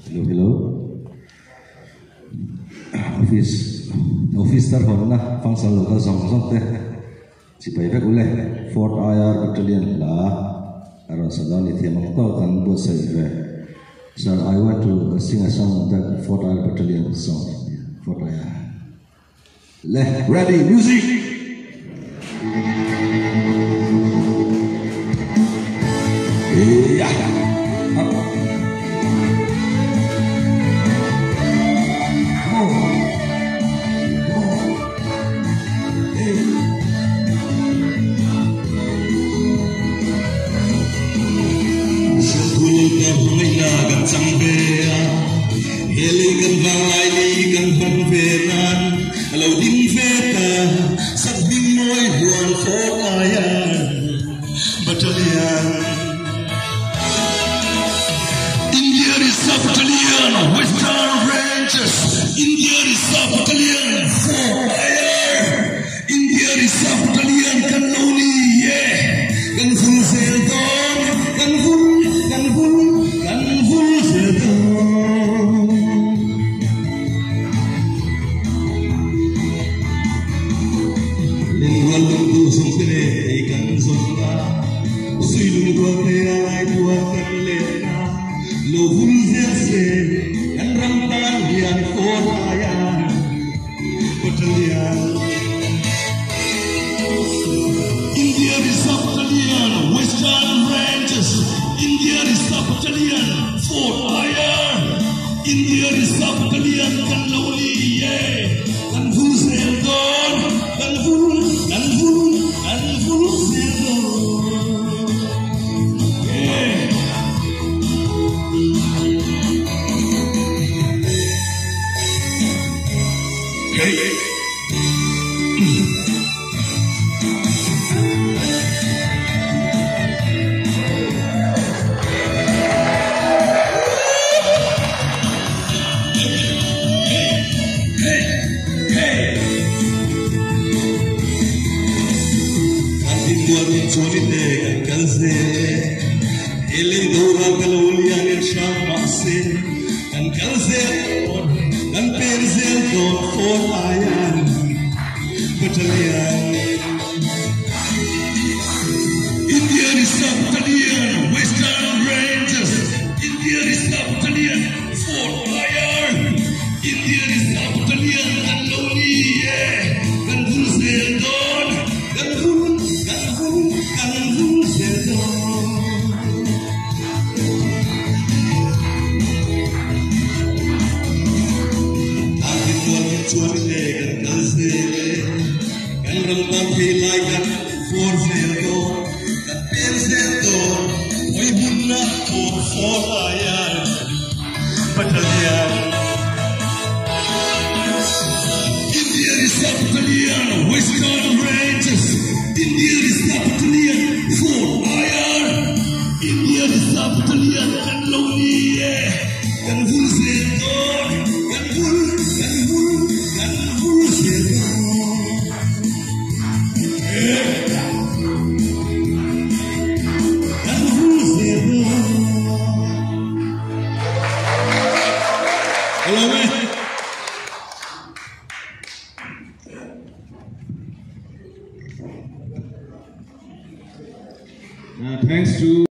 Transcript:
Hello. Office terhormat na fungsi lokal sama-sama teh. Si payah oleh Fort IR Battalion lah. Arah sedang itu yang tahu kan buat saya. So I want to sing a song that Fort IR Battalion song. Fort IR. Ready, music. Yeah. Thanks to